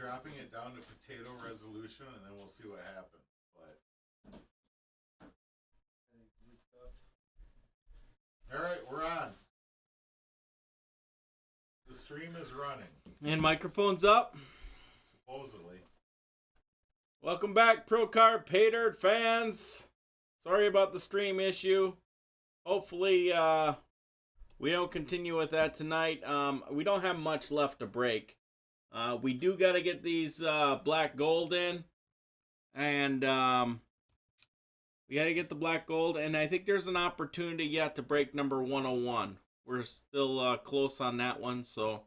dropping it down to potato resolution, and then we'll see what happens. But all right, we're on. The stream is running. And microphone's up. Supposedly. Welcome back, Pro Card Pay Dirt fans. Sorry about the stream issue. Hopefully, we don't continue with that tonight. We don't have much left to break. We do got to get these black gold in. And we got to get the black gold. And I think there's an opportunity yet to break number 101. We're still close on that one. So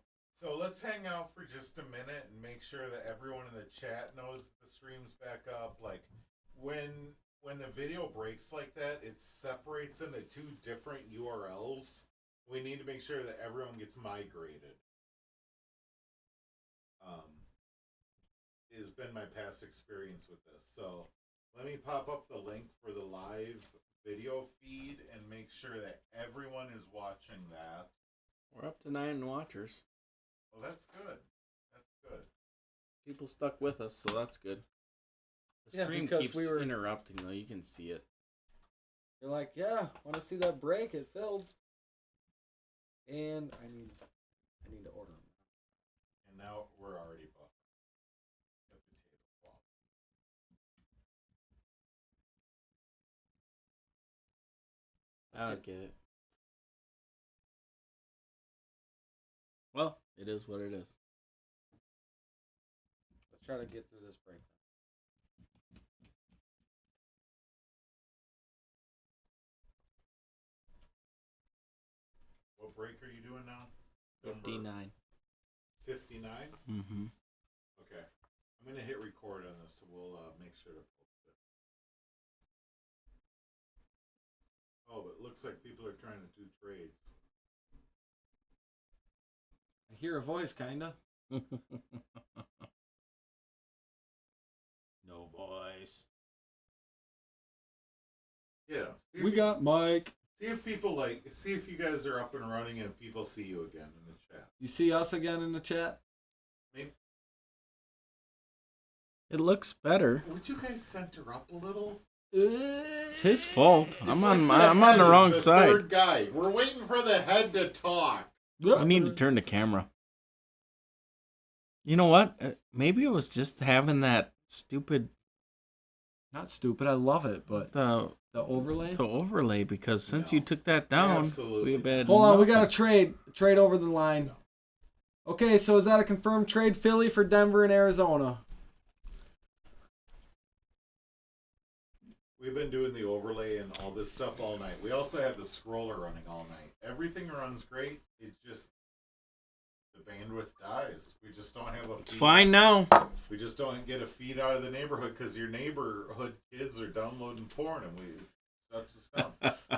let's hang out for just a minute and make sure that everyone in the chat knows that the stream's back up. Like, when the video breaks like that, it separates into two different URLs. We need to make sure that everyone gets migrated. Has been my past experience with this. So let me pop up the link for the live video feed and make sure that everyone is watching that. we're up to 9 watchers. Well, that's good. That's good. People stuck with us, so that's good. The Yeah, stream because keeps we were- interrupting, though. You can see it. You're like, yeah, want to see that break? It filled. And I need to order them. And now we're already buffering. The potato flop. I don't get it. Well, it is what it is. Let's try to get through this break. What break are you doing now? 59. 59? Mm-hmm. Okay. I'm going to hit record on this, so we'll make sure to post it. Oh, but it looks like people are trying to do trades. I hear a voice, kinda. No voice. Yeah. We got Mike. See if you guys are up and running and people see you again in the chat. You see us again in the chat? Maybe. It looks better. Would you guys center up a little? It's his fault. I'm on head the is wrong the side. Third guy. We're waiting for the head to talk. I need to turn the camera. You know what? Maybe it was just having that stupid Not stupid. I love it, but the overlay. because since you took that down, Absolutely. we've had Hold on, we nothing. got to trade over the line. Okay, so is that a confirmed trade, Philly for Denver and Arizona? We've been doing the overlay and all this stuff all night. We also have the scroller running all night. Everything runs great. It's just the bandwidth dies. We just don't have a feed. It's fine now. We just don't get a feed out of the neighborhood because your neighborhood kids are downloading porn, and that's just dumb.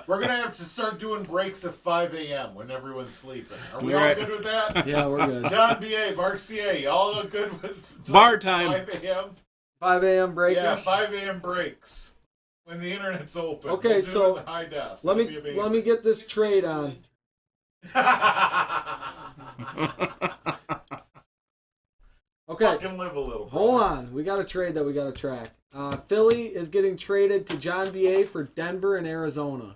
We're gonna have to start doing breaks at 5 a.m. when everyone's sleeping. Are we all good with that? Yeah, we're good. John B.A., Mark C.A., y'all look good with Bar time. 5 a.m.? 5 a.m. break. Yeah, 5 a.m. breaks when the internet's open. Okay, We'll do so it in high def. Let That'd be me get this trade on. amazing. Okay, Fucking live a little. hold brother. on. We got a trade that we got to track. Philly is getting traded to John B.A. for Denver and Arizona.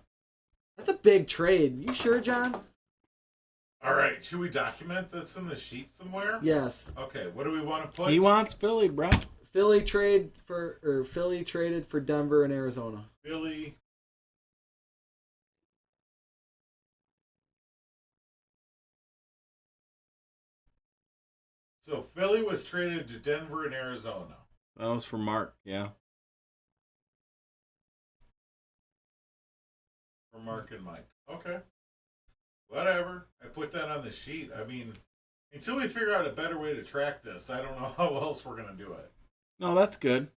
That's a big trade. You sure, John? All right, should we document this in the sheet somewhere? Yes. Okay, what do we want to put? He wants Philly, bro. Philly traded for Denver and Arizona. Philly. So Philly was traded to Denver and Arizona. That was for Mark. Yeah. For Mark and Mike. Okay. Whatever. I put that on the sheet. I mean, until we figure out a better way to track this, I don't know how else we're going to do it. No, that's good.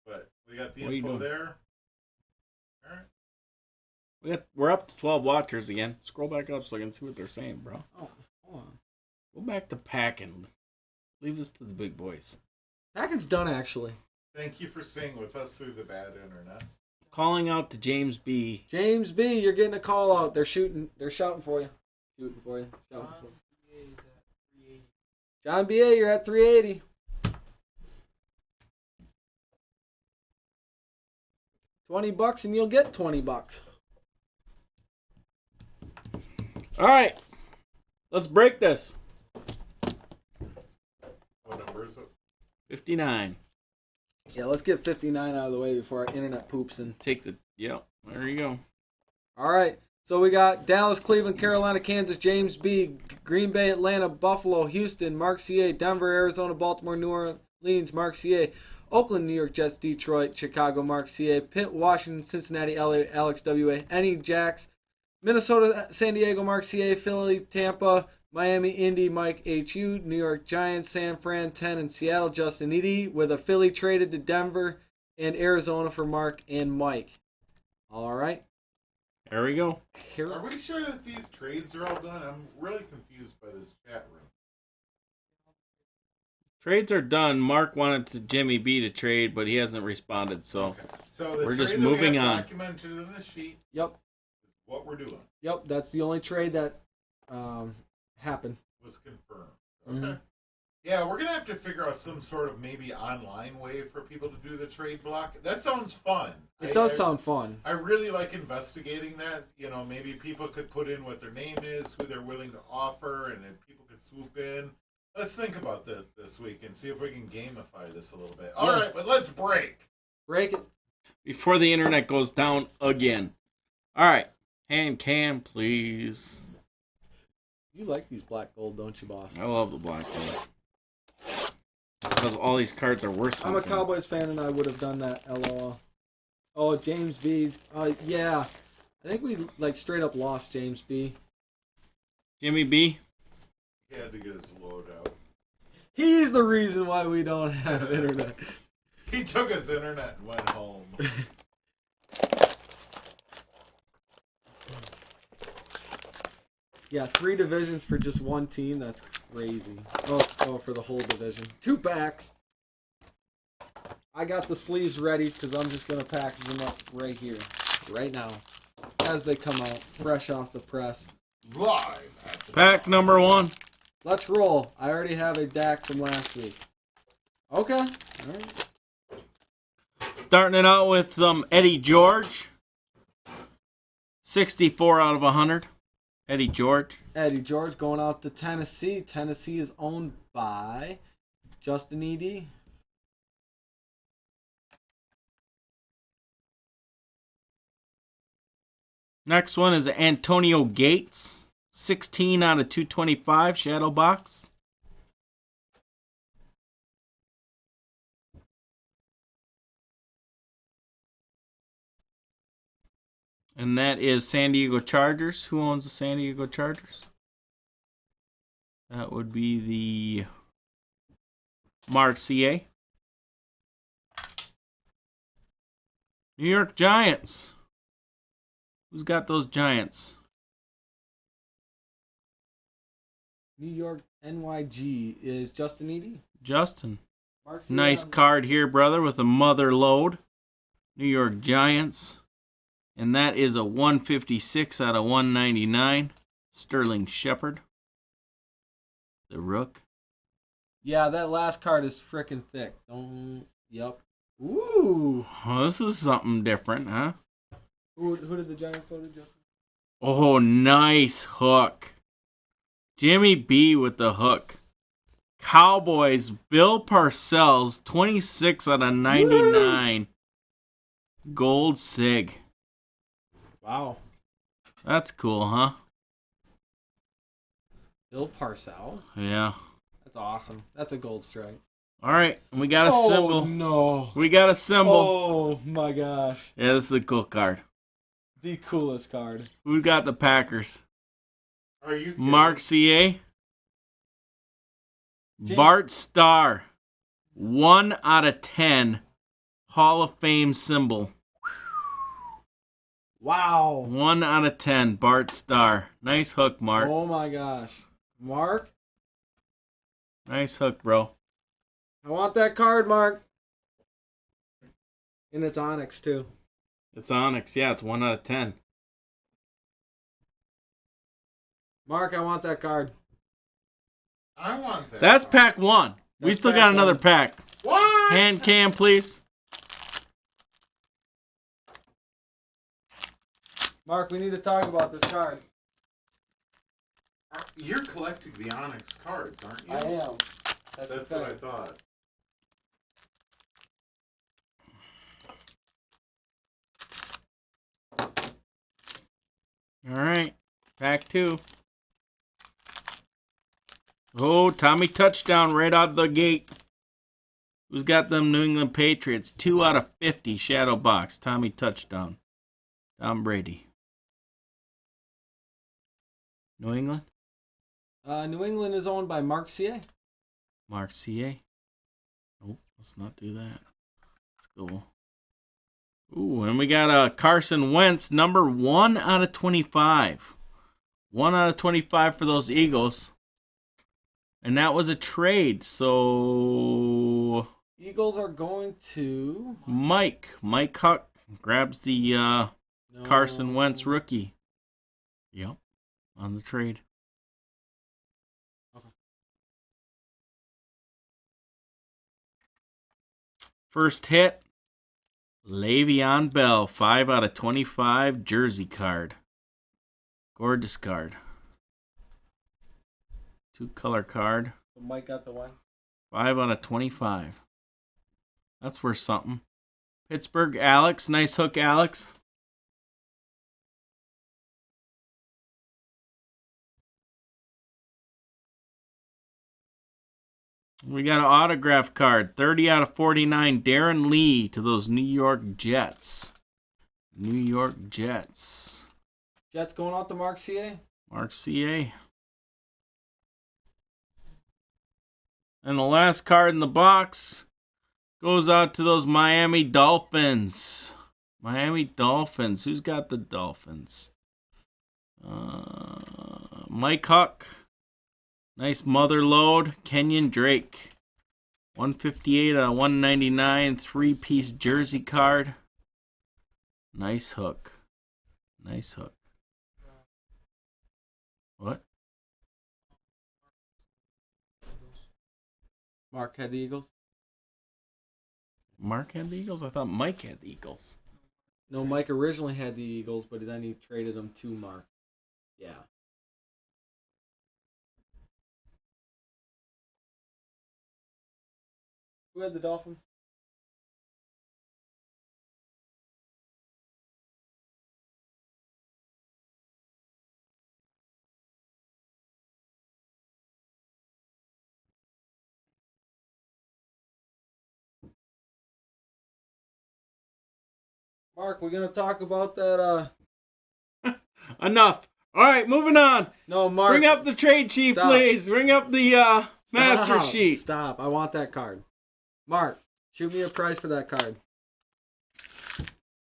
But we got the What are you info doing? there. All right. We're up to 12 watchers again. Scroll back up so I can see what they're saying, bro. Oh, hold on. Go back to packing. Leave this to the big boys. Packett's done, actually. Thank you for staying with us through the bad internet. Calling out to James B. James B., you're getting a call out. They're shouting for you. Shooting for you. Shouting for you. John B.A., you're at 380. $20 and you'll get $20. All right. Let's break this. What number is it? 59. Yeah, let's get 59 out of the way before our internet poops and Take the, yep, there you go. All right. So we got Dallas, Cleveland, Carolina, Kansas, James B, Green Bay, Atlanta, Buffalo, Houston, Mark CA, Denver, Arizona, Baltimore, New Orleans, Mark CA, Oakland, New York Jets, Detroit, Chicago, Mark CA, Pitt, Washington, Cincinnati, LA, Alex WA, NE Jacks, Minnesota, San Diego, Mark CA, Philly, Tampa, Miami, Indy, Mike HU, New York Giants, San Fran, 10, and Seattle, Justin Edie, with a Philly traded to Denver and Arizona for Mark and Mike. All right. There we go. Are we sure that these trades are all done? I'm really confused by this chat room. Trades are done. Mark wanted to Jimmy B to trade, but he hasn't responded, so Okay. So the we're trade just that we moving have on. documented in the sheet Yep. is what we're doing. Yep. That's the only trade that happened. Was confirmed. Okay. Yeah, we're gonna have to figure out some sort of maybe online way for people to do the trade block. That sounds fun. It does sound fun. I really like investigating that. You know, maybe people could put in what their name is, who they're willing to offer, and then people could swoop in. Let's think about that this week and see if we can gamify this a little bit. All right, but let's break. Break it. Before the internet goes down again. All right. Hand cam, please. You like these black gold, don't you, boss? I love the black one. Because all these cards are worth I'm a something. Cowboys fan, and I would have done that. LOL. Oh, James B's. Yeah. I think we straight up lost James B. Jimmy B. He had to get his load out. He's the reason why we don't have internet. He took his internet and went home. Yeah, 3 divisions for just one team. That's crazy. Oh, for the whole division. 2 packs. I got the sleeves ready because I'm just going to package them up right here. Right now. As they come out. Fresh off the press. Live. Pack number 1. Let's roll. I already have a DAC from last week. Okay. All right. Starting it out with some Eddie George. 64 out of 100. Eddie George. Eddie George going out to Tennessee. Tennessee is owned by Justin Edie. Next one is Antonio Gates. 16 out of 225. Shadow box. And that is San Diego Chargers. Who owns the San Diego Chargers? That would be the Mark CA. New York Giants. Who's got those Giants? New York NYG is Justin Edie. Justin. Mark Nice card here, brother, with a mother load. New York Giants. And that is a 156 out of 199. Sterling Shepard. The Rook. Yeah, that last card is freaking thick. Yep. Ooh. Oh, this is something different, huh? Who did the Giants go to, Justin? Oh, nice hook. Jimmy B with the hook. Cowboys, Bill Parcells, 26 out of 99. Woo! Gold Sig. Wow. That's cool, huh? Bill Parcells. Yeah. That's awesome. That's a gold strike. All right, we got a symbol. No. We got a symbol. Oh my gosh. Yeah, this is a cool card. The coolest card. Who's got the Packers? Are you kidding? Mark CA. James. Bart Starr. 1 out of 10. Hall of Fame symbol. Wow. 1 out of 10. Bart Starr. Nice hook, Mark. Oh my gosh. Mark? Nice hook, bro. I want that card, Mark. And it's Onyx, too. It's Onyx. Yeah, it's 1 out of 10. Mark, I want that card. I want that. That's pack 1. We That's still pack got another one. pack. What? Hand cam, please. Mark, we need to talk about this card. You're collecting the Onyx cards, aren't you? I am. That's what I thought. All right, pack 2. Oh, Tommy touchdown right out the gate. Who's got them New England Patriots? 2 out of 50 shadow box. Tommy touchdown. Tom Brady. New England? New England is owned by Mark CA. Mark CA. Oh, let's not do that. Let's go. Ooh, and we got Carson Wentz, number 1 out of 25. 1 out of 25 for those Eagles. And that was a trade, so... Eagles are going to... Mike Huck grabs the Carson Wentz rookie. Yep, on the trade. Okay. First hit, Le'Veon Bell, 5 out of 25, jersey card. Gorgeous card. 2-color card. Mike got the one. 5 out of 25. That's worth something. Pittsburgh, Alex. Nice hook, Alex. We got an autograph card. 30 out of 49. Darren Lee to those New York Jets. New York Jets. Jets going out to Mark CA. Mark CA. And the last card in the box goes out to those Miami Dolphins. Miami Dolphins. Who's got the Dolphins? Mike Huck. Nice mother load. Kenyon Drake. 158 out of 199. 3-piece jersey card. Nice hook. Nice hook. What? Mark had the Eagles. Mark had the Eagles? I thought Mike had the Eagles. No, Mike originally had the Eagles, but then he traded them to Mark. Yeah. Who had the Dolphins? Mark, we're gonna talk about that. Enough. All right, moving on. No, Mark. Bring up the trade sheet, Stop. please. Bring up the master Stop. sheet. Stop. I want that card. Mark, shoot me a price for that card.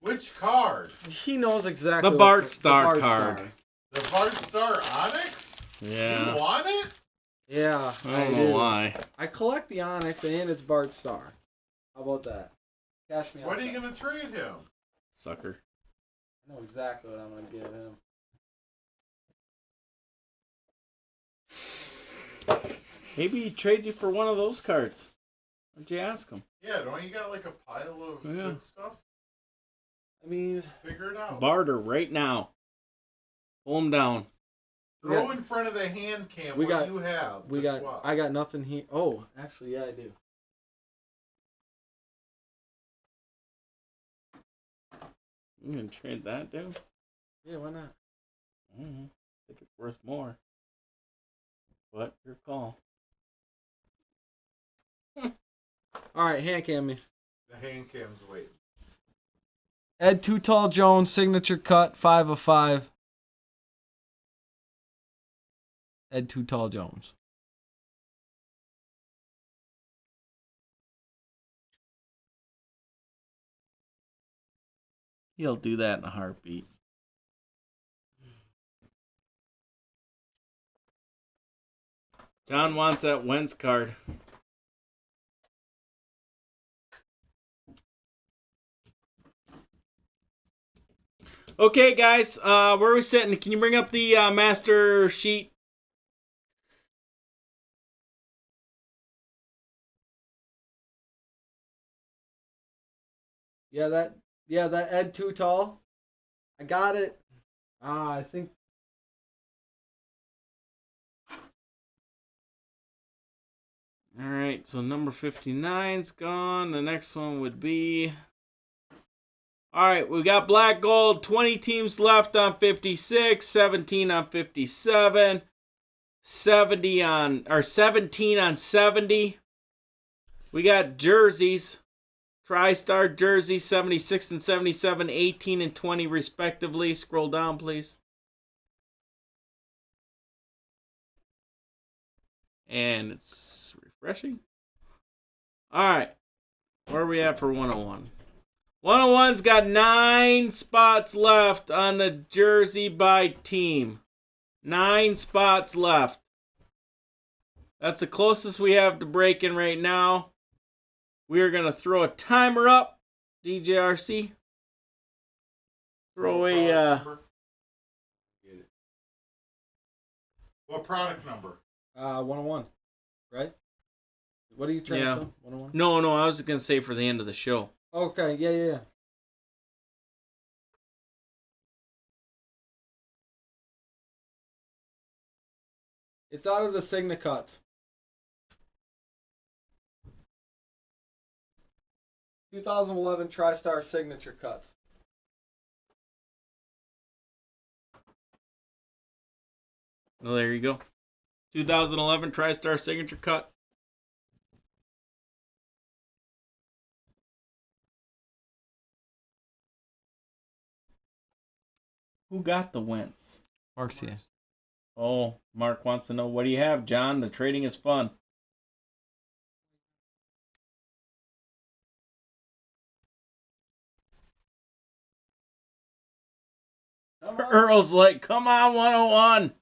Which card? He knows exactly. The Bart Star card. The Bart Star Onyx? Yeah. You want it? Yeah, I don't know why. I collect the Onyx and it's Bart Star. How about that? Cash me out. What are you going to trade him? Sucker. I know exactly what I'm going to give him. Maybe he trade you for one of those cards. Why'd you ask him? Yeah, don't you got like a pile of good stuff? I mean, figure it out. Barter right now. Pull him down. Throw in front of the hand cam what you have. Swap. I got nothing here. Oh, actually, yeah, I do. You gonna trade that, dude? Yeah, why not? I think it's worth more. But your call. All right, hand cam me. The hand cam's waiting. Ed Too Tall Jones, signature cut, 5 of 5. Ed Too Tall Jones. He'll do that in a heartbeat. John wants that Wentz card. Okay, guys, where are we sitting? Can you bring up the master sheet? Yeah, that Ed Too Tall. I got it. I think. All right, so number 59's gone. The next one would be... All right, we got black gold. 20 teams left on 56, 17 on 57, 17 on 70. We got jerseys. TriStar jerseys, 76 and 77, 18 and 20 respectively. Scroll down, please. And it's refreshing. All right. Where are we at for 101? 101's got 9 spots left on the jersey by team. 9 spots left. That's the closest we have to breaking right now. We are going to throw a timer up. DJRC. Throw a... What product number? 101. Right? What are you trying to tell? 101? No, I was going to say for the end of the show. Okay, yeah. It's out of the Signa cuts. 2011 TriStar signature cuts. Well, there you go. 2011 TriStar signature cut. Who got the Wentz? Marcia. Oh, Mark wants to know, what do you have, John? The trading is fun. Earl's like, come on, 101.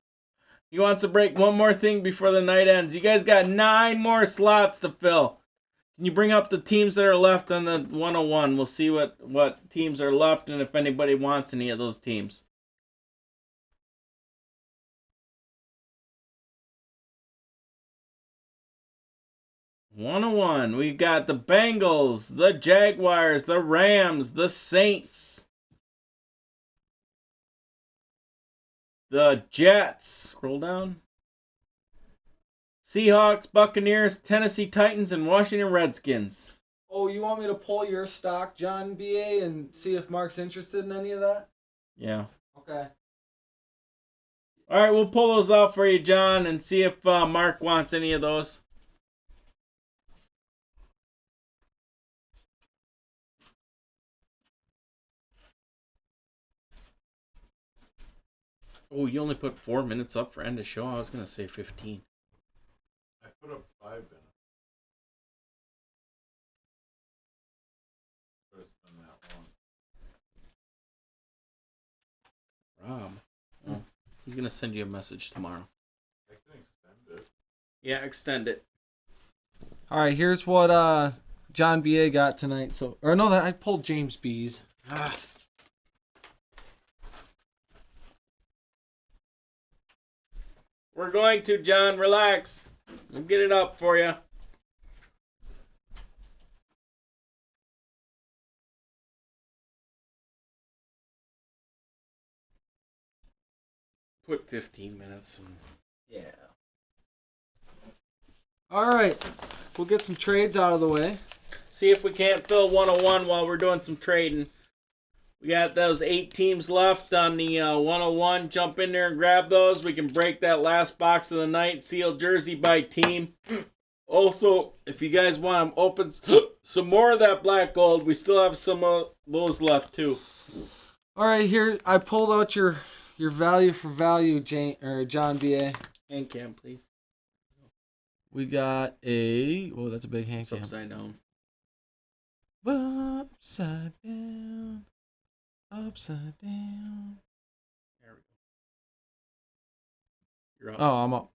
He wants to break one more thing before the night ends. You guys got 9 more slots to fill. Can you bring up the teams that are left on the 101? We'll see what teams are left and if anybody wants any of those teams. #101. We've got the Bengals, the Jaguars, the Rams, the Saints, the Jets. Scroll down. Seahawks, Buccaneers, Tennessee Titans, and Washington Redskins. Oh, you want me to pull your stock, John B.A., and see if Mark's interested in any of that? Yeah. Okay. All right, we'll pull those out for you, John, and see if Mark wants any of those. Oh, you only put 4 minutes up for end of show? I was going to say 15. I put up 5 minutes. First than that one. Rob. Well, he's going to send you a message tomorrow. I can extend it. Yeah, extend it. All right, here's what John B.A. got tonight. I pulled James B's. We're going to, John. Relax. We'll get it up for you. Put 15 minutes. Yeah. All right. We'll get some trades out of the way. See if we can't fill 101 while we're doing some trading. We got those 8 teams left on the 101. Jump in there and grab those. We can break that last box of the night. Sealed jersey by team. Also, if you guys want to open some more of that black gold, we still have some of those left too. All right, here I pulled out your value for value, John B.A. Hand cam, please. We got that's a big hand It's cam. upside down. Upside down. Upside down. There we go. You're up. Oh, I'm up.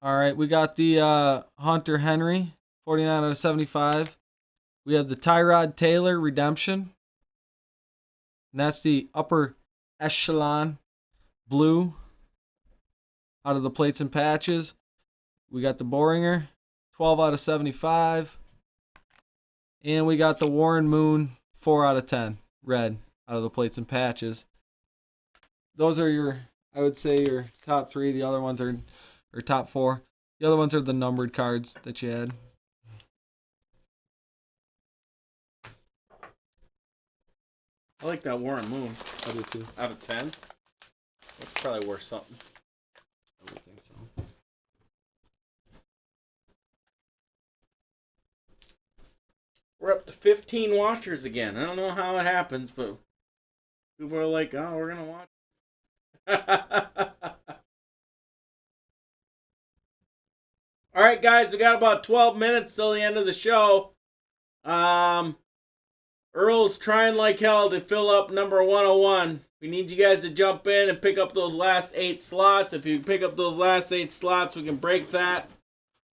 All right, we got the Hunter Henry, 49 out of 75. We have the Tyrod Taylor redemption. And that's the upper echelon blue out of the plates and patches. We got the Boringer, 12 out of 75. And we got the Warren Moon, 4 out of 10, red, out of the plates and patches. those are your, I would say, your top 3. The other ones are, or top 4. The other ones are the numbered cards that you had. I like that Warren Moon. I do too. Out of 10? That's probably worth something. I would think so. We're up to 15 watchers again. I don't know how it happens, but people are like, oh, we're going to watch. All right, guys, we got about 12 minutes till the end of the show. Earl's trying like hell to fill up number 101. We need you guys to jump in and pick up those last 8 slots. If you pick up those last 8 slots, we can break that.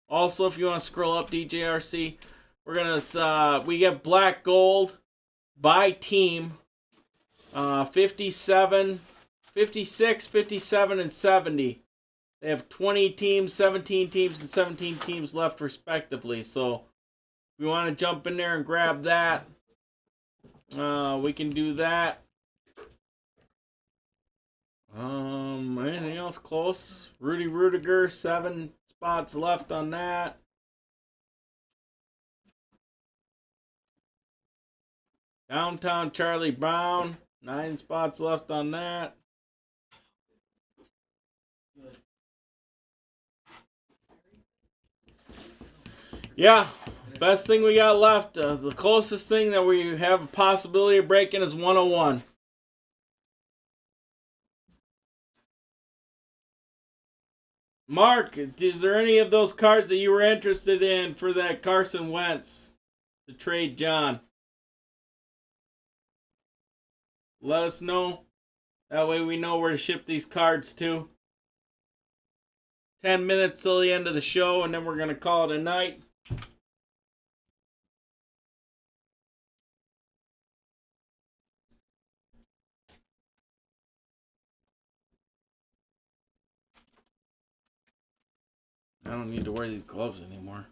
Also, if you want to scroll up DJRC, we're gonna we get black gold by team. 57, 56, 57, and 70. They have 20 teams, 17 teams, and 17 teams left respectively. So if we want to jump in there and grab that, we can do that. Anything else close? Rudy Rudiger, 7 spots left on that. Downtown Charlie Brown, 9 spots left on that. Yeah, best thing we got left. The closest thing that we have a possibility of breaking is 101. Mark, is there any of those cards that you were interested in for that Carson Wentz to trade John? Let us know. That way we know where to ship these cards to. 10 minutes till the end of the show, and then we're going to call it a night. I don't need to wear these gloves anymore.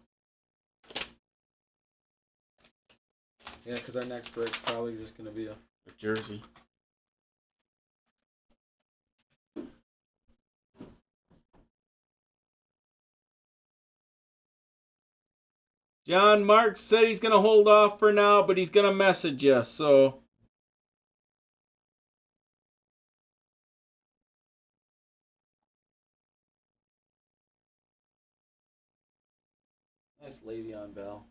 Yeah, because our next break's probably just going to be a jersey. John Mark said he's going to hold off for now, but he's going to message you, so... nice Le'Veon Bell.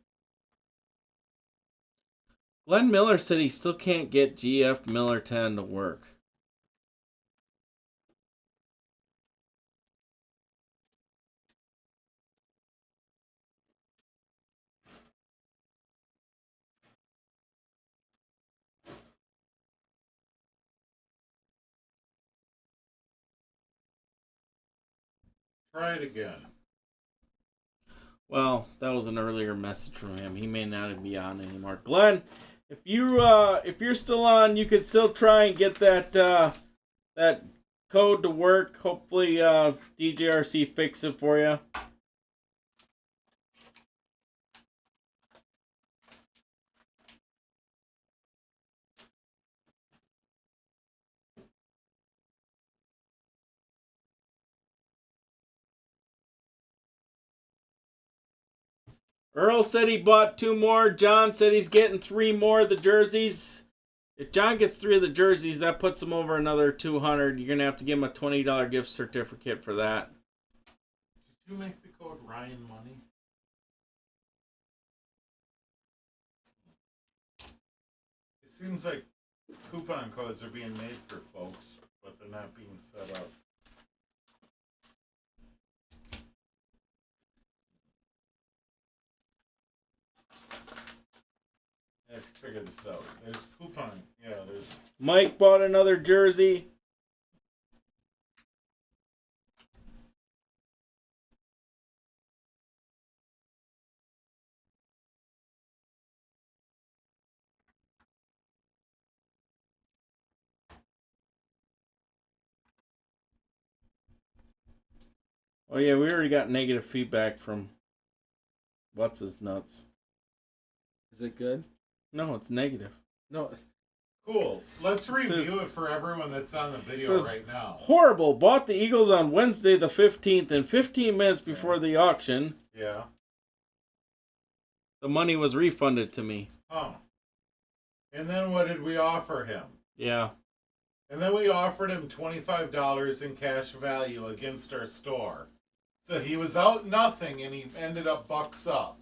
Glenn Miller said he still can't get GF Miller 10 to work. Try it again. Well, that was an earlier message from him. He may not be on anymore. Glenn, if you're still on, you could still try and get that that code to work. Hopefully, DJRC fix it for you. Earl said he bought 2 more. John said he's getting 3 more of the jerseys. If John gets 3 of the jerseys, that puts him over another 200. You're going to have to give him a $20 gift certificate for that. Did you make the code Ryan Money? It seems like coupon codes are being made for folks, but they're not being set up. I have to figure this out. There's coupon. Yeah, there's... Mike bought another jersey. Oh yeah, we already got negative feedback from What's His Nuts. Is it good? No, it's negative. No. Cool. Let's review says- it for everyone that's on the video says- right now. Horrible. Bought the Eagles on Wednesday the 15th, and 15 minutes before the auction, Yeah. the money was refunded to me. Oh. And then what did we offer him? Yeah. And then we offered him $25 in cash value against our store. So he was out nothing, and he ended up bucks up.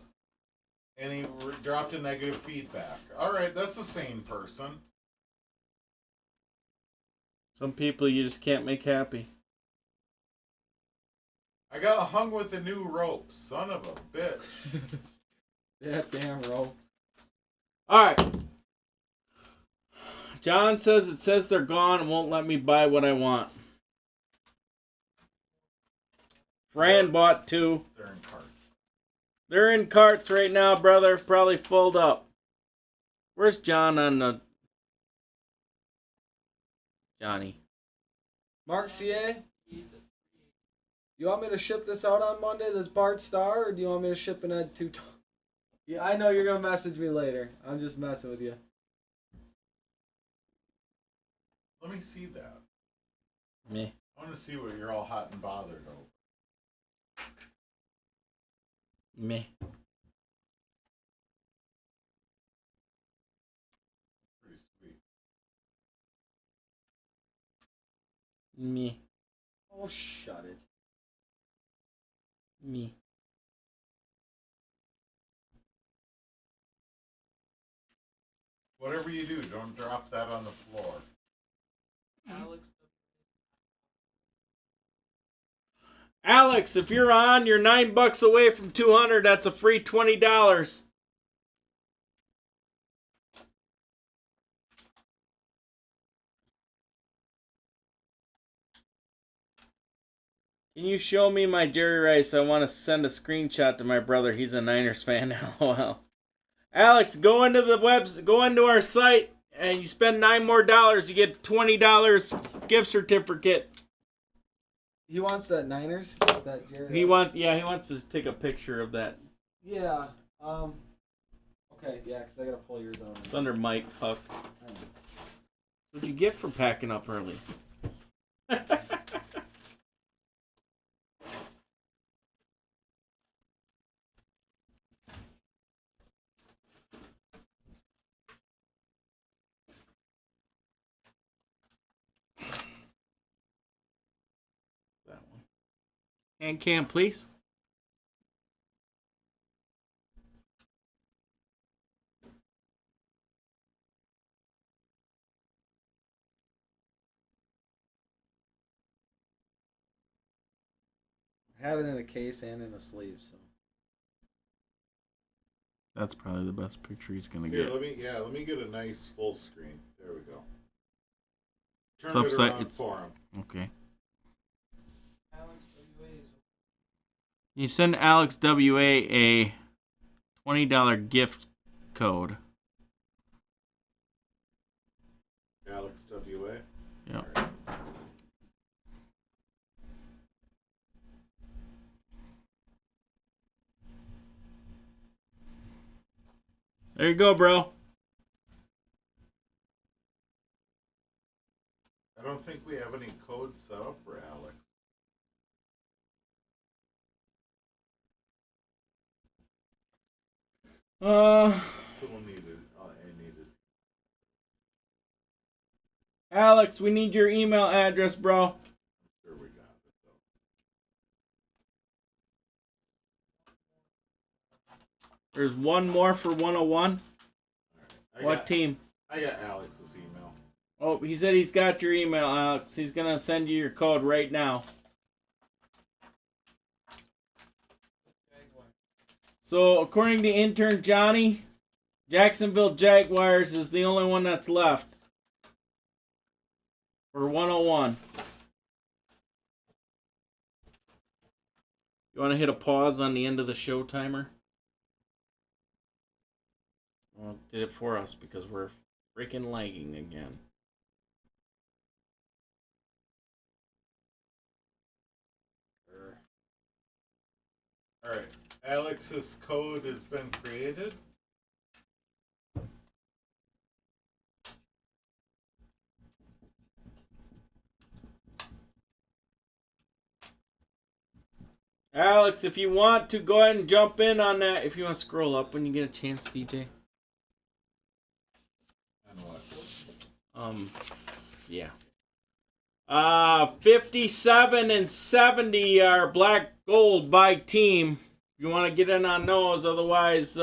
And he dropped a negative feedback. All right, that's the same person. Some people you just can't make happy. I got hung with a new rope. Son of a bitch. That damn rope. All right. John says they're gone and won't let me buy what I want. Fran bought 2. They're in carts. They're in carts right now, brother. Probably filled up. Where's John on the... Johnny. Mark CA? You want me to ship this out on Monday, this Bart Star, or do you want me to ship it at 2? Yeah, I know you're going to message me later. I'm just messing with you. Let me see that. Me. I want to see what you're all hot and bothered over. Me. Pretty sweet. Me. Oh, shut it. Me. Whatever you do, don't drop that on the floor. Alex, if you're on, you're $9 away from 200. That's a free $20. Can you show me my Jerry Rice? I want to send a screenshot to my brother. He's a Niners fan. LOL. Alex, go into the go into our site, and you spend $9 more, you get $20 gift certificate. He wants that Niners? That Jared He wants to take a picture of that. Yeah. Okay, yeah, because I got to pull yours out. It's under Mike Huck. What'd you get for packing up early? That one. And cam, please. I have it in a case and in a sleeve, so. That's probably the best picture he's gonna Here, get. let me get a nice full screen. There we go. It's Turn it upside- around it's- for him. Okay. You send Alex WA a $20 gift code. Alex WA. Yep. All right. There you go, bro. I don't think we have any codes set up for Alex. So we'll need it. I need it. Alex, we need your email address, bro. Sure, we got it though. There's one more for 101. All right. What team? I got Alex's email. Oh, he said he's got your email, Alex. He's gonna send you your code right now. So, according to intern Johnny, Jacksonville Jaguars is the only one that's left for 101. You want to hit a pause on the end of the show timer? Well, it did it for us because we're freaking lagging again. All right. Alex's code has been created. Alex, if you want to, go ahead and jump in on that. If you want to scroll up when you get a chance, DJ. And what? Yeah. 57 and 70 are black gold by team. If you want to get in on those, otherwise,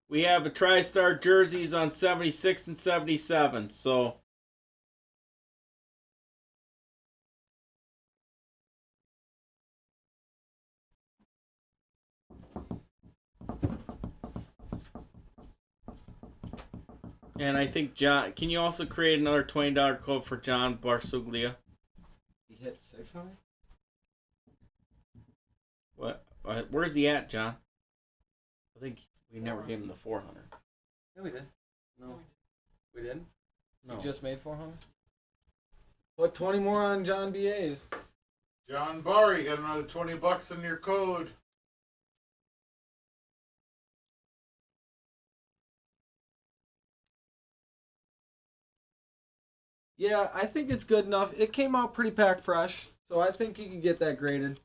we have a TriStar jerseys on 76 and 77. So. And I think John, can you also create another $20 code for John Barsuglia? He hit 600? What? Where's he at, John? I think we never gave him the 400. Yeah, we did. No. We didn't? No. We just made 400? Put 20 more on John B.A.'s. John Barr, you got another $20 in your code. Yeah, I think it's good enough. It came out pretty packed fresh, so I think you can get that graded.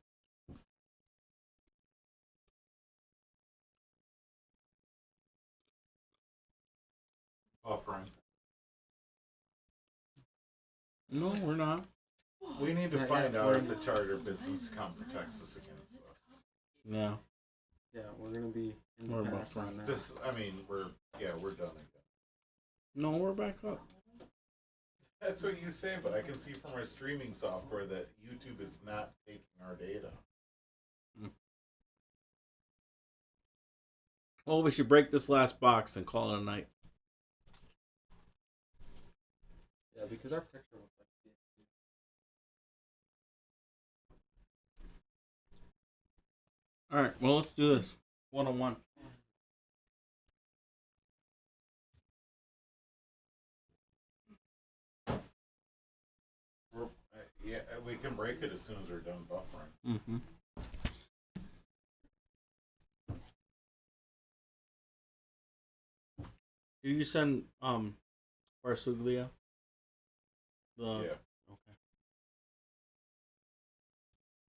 Buffering. No, we're not. We need to Not find yet. out if the charter business account protects us against this. No. Yeah, we're going to be in We're the past buffering. on that. This, I mean, we're done again. No, we're back up. That's what you say, but I can see from our streaming software that YouTube is not taking our data. Well, we should break this last box and call it a night. Yeah, because our picture looks like All right, well, let's do this. 101. Yeah, we can break it as soon as we're done buffering. Mm-hmm. Did you send Barsuglia? Yeah. Okay.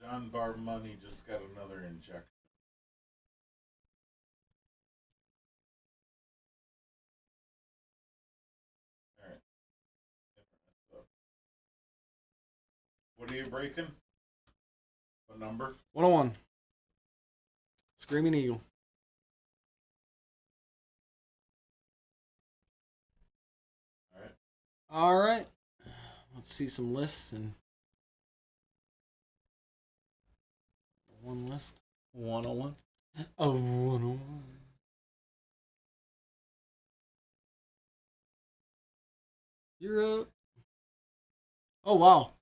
John Barr money just got another injection. All right. What are you breaking? What number? 101. Screaming Eagle. All right. All right. Let's see some lists and one list. 101. Oh, 101. You're up. Oh, wow.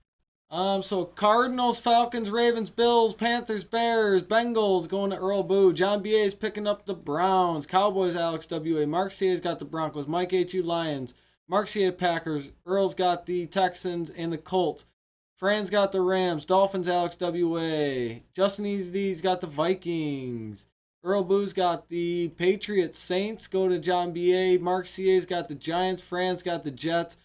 So Cardinals, Falcons, Ravens, Bills, Panthers, Bears, Bengals going to Earl Boo. John B.A. is picking up the Browns. Cowboys, Alex W.A. Mark C.A.'s got the Broncos. Mike H.U. Lions. Mark C.A. Packers. Earl's got the Texans and the Colts. Fran's got the Rams. Dolphins, Alex W.A. Justin Easy's got the Vikings. Earl Boo's got the Patriots. Saints go to John B.A. Mark C.A.'s got the Giants. Fran's got the Jets.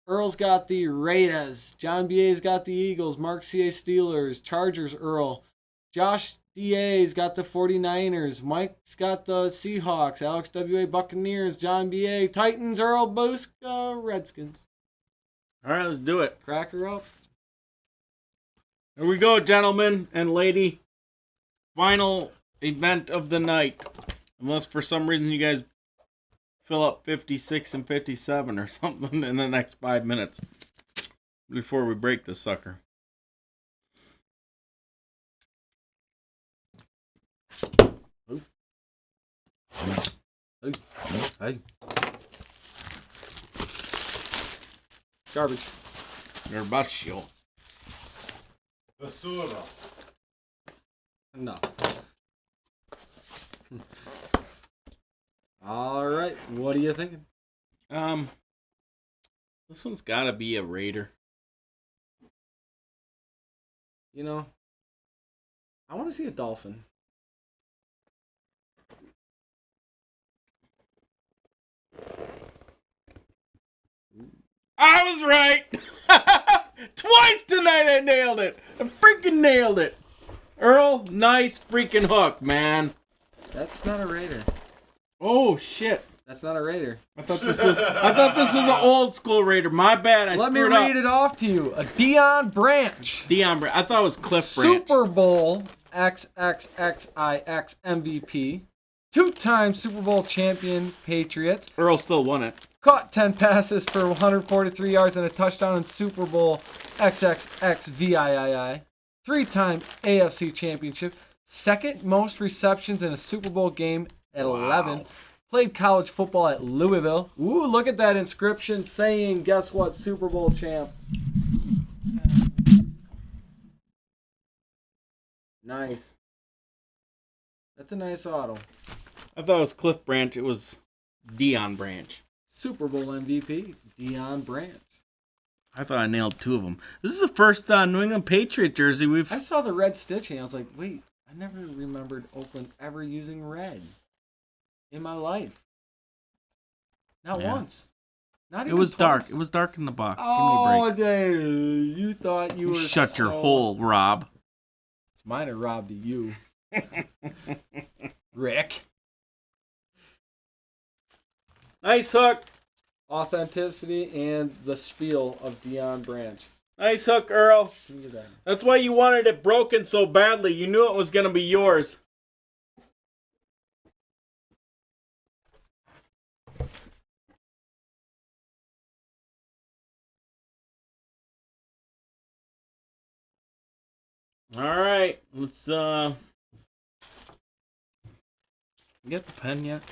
Earl's got the Raiders. John B.A.'s got the Eagles. Mark C.A. Steelers. Chargers, Earl. Josh D.A.'s got the 49ers. Mike's got the Seahawks. Alex W.A. Buccaneers. John B.A. Titans, Earl Booska, Redskins. All right, let's do it. Cracker up. Here we go, gentlemen and lady. Final event of the night. Unless for some reason you guys fill up 56 and 57 or something in the next 5 minutes before we break this sucker. Hey. Garbage. Herbaceo. Basura. No. All right. What are you thinking? This one's got to be a Raider. You know, I want to see a Dolphin. I was right. Twice tonight I nailed it. I freaking nailed it. Earl, nice freaking hook, man. That's not a Raider. Oh shit. That's not a Raider. I thought this was an old school Raider. My bad. I Let me screwed up. read it off to you. A Dion Branch. Dion Branch. I thought it was Cliff Branch. Super Bowl XXXIX MVP. 2-time Super Bowl champion Patriots. Earl still won it. Caught 10 passes for 143 yards and a touchdown in Super Bowl XXXVIII. 3-time AFC championship. Second most receptions in a Super Bowl game at 11. Played college football at Louisville. Ooh, look at that inscription saying, guess what, Super Bowl champ. Nice. That's a nice auto. I thought it was Cliff Branch. It was Dion Branch. Super Bowl MVP, Dion Branch. I thought I nailed 2 of them. This is the first New England Patriot jersey I saw the red stitching. I was like, wait, I never remembered Oakland ever using red in my life. Not once. Not even It was twice. dark. It was dark in the box. Oh, Give me a break. Dave, you thought you were Shut your hole, Rob. It's mine or Rob to you. Rick. Nice hook. Authenticity and the spiel of Dion Branch. Nice hook, Earl. See that. That's why you wanted it broken so badly. You knew it was going to be yours. All right, let's get the pen yet.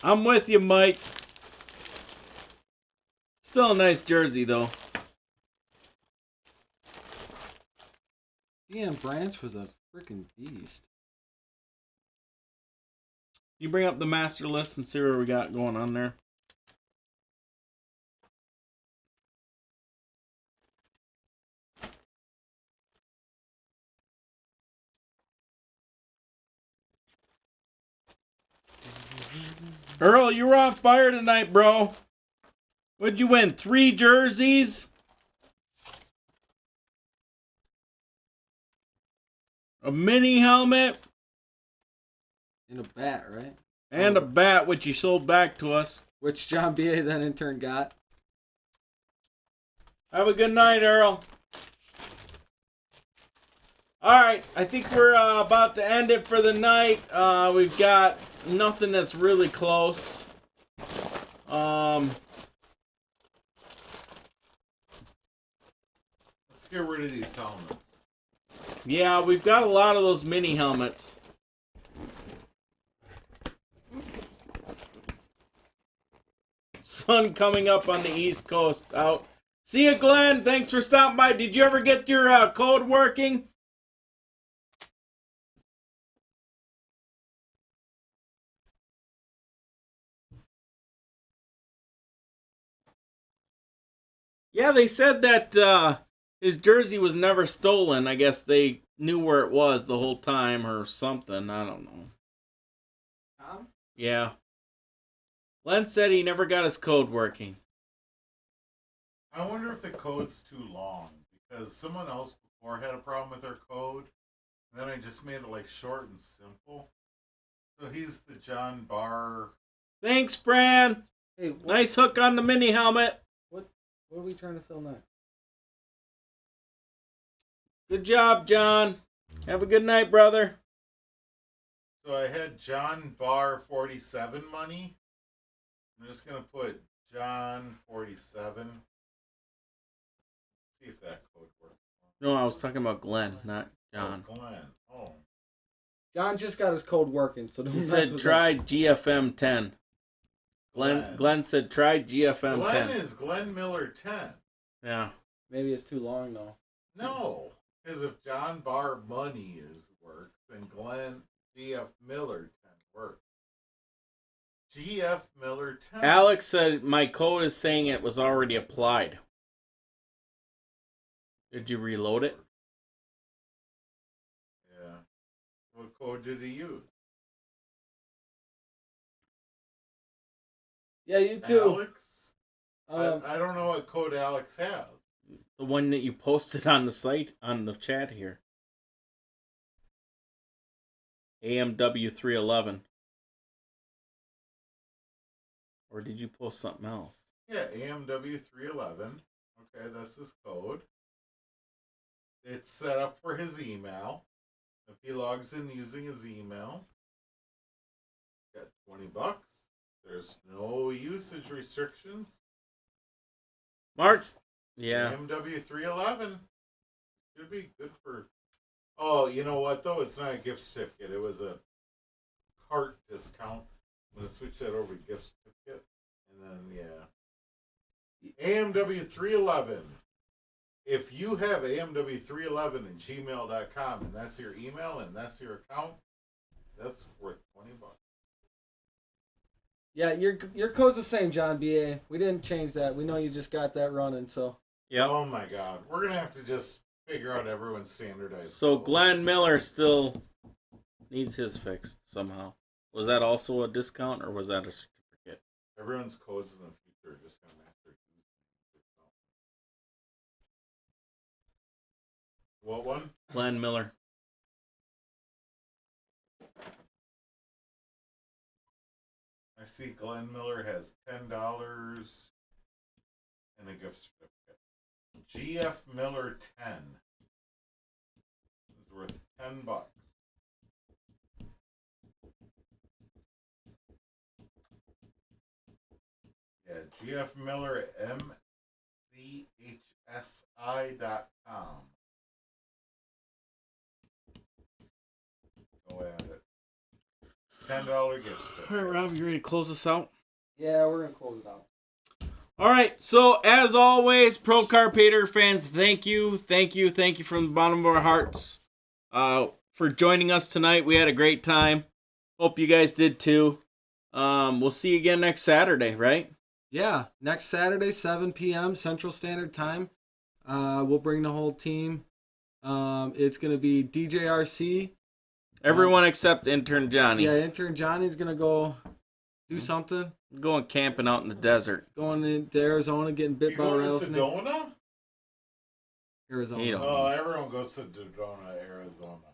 I'm with you, Mike. Still a nice jersey, though. Dion Branch was a freaking beast. You bring up the master list and see what we got going on there. Earl, you were on fire tonight, bro. What'd you win? 3 jerseys? A mini helmet? And a bat, right? And a bat, which you sold back to us. Which John B.A. then in turn got. Have a good night, Earl. Alright, I think we're about to end it for the night. We've got nothing that's really close. Let's get rid of these helmets. Yeah, we've got a lot of those mini helmets. Sun coming up on the East Coast. Out. See you, Glenn. Thanks for stopping by. Did you ever get your code working? Yeah, they said that his jersey was never stolen. I guess they knew where it was the whole time or something. I don't know. Tom? Yeah. Len said he never got his code working. I wonder if the code's too long, because someone else before had a problem with their code, and then I just made it like short and simple. So he's the John Barr. Thanks, Fran. Hey, Nice hook on the mini helmet. What are we trying to fill next? Good job, John. Have a good night, brother. So I had John Barr 47 money. I'm just gonna put John 47. See if that code works. No, I was talking about Glenn, not John. Oh, Glenn. Oh. John just got his code working, so don't He mess said with try GFM 10. Glenn said try GFM Glenn 10. is Glenn Miller 10. Yeah. that. Maybe it's too long though. No, because if John Barr money is works, then Glenn GF Miller 10 works. GF Miller 10. Alex said my code is saying it was already applied. Did you reload it? Yeah. What code did he use? Yeah, you too. Alex? I don't know what code Alex has. The one that you posted on the site, on the chat here. AMW311. Or did you post something else? Yeah, AMW311. Okay, that's his code. It's set up for his email. If he logs in using his email, got $20. There's no usage restrictions. Mark's, yeah. AMW311 should be good for. Oh, you know what though? It's not a gift certificate. It was a cart discount. I'm gonna switch that over to gift certificate, and then AMW311. If you have AMW311 at gmail.com and that's your email and that's your account, that's worth $20. Yeah, your code's the same, John B.A. We didn't change that. We know you just got that running, so. Yep. Oh my God. We're going to have to just figure out everyone's standardized So codes. Glenn Miller still needs his fixed somehow. Was that also a discount or was that a certificate? Everyone's codes in the future are just going to match their keys. What one? Glenn Miller. I see Glenn Miller has $10 and a gift certificate. GF Miller 10 is worth $10. Yeah, GF Miller at mchsi.com. Go at it. $10 gift certificate. All right, Rob, you ready to close this out? Yeah, we're going to close it out. All right, so as always, Pro Carpator fans, thank you from the bottom of our hearts for joining us tonight. We had a great time. Hope you guys did too. We'll see you again next Saturday, right? Yeah, next Saturday, 7 p.m. Central Standard Time. We'll bring the whole team. It's going to be DJRC. Everyone except intern Johnny. Yeah, intern Johnny's going to go do something. Going camping out in the desert. Going into Arizona, getting bit by a rattlesnake. Sedona? Arizona. Oh, everyone goes to Sedona, Arizona.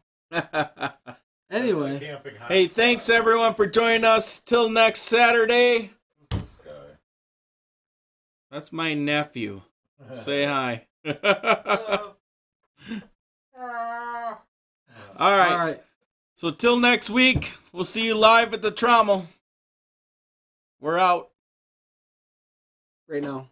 Anyway. Hey, thanks everyone for joining us. Till next Saturday. Who's this guy? That's my nephew. Say hi. All right. So till next week, we'll see you live at the Trommel. We're out. Right now.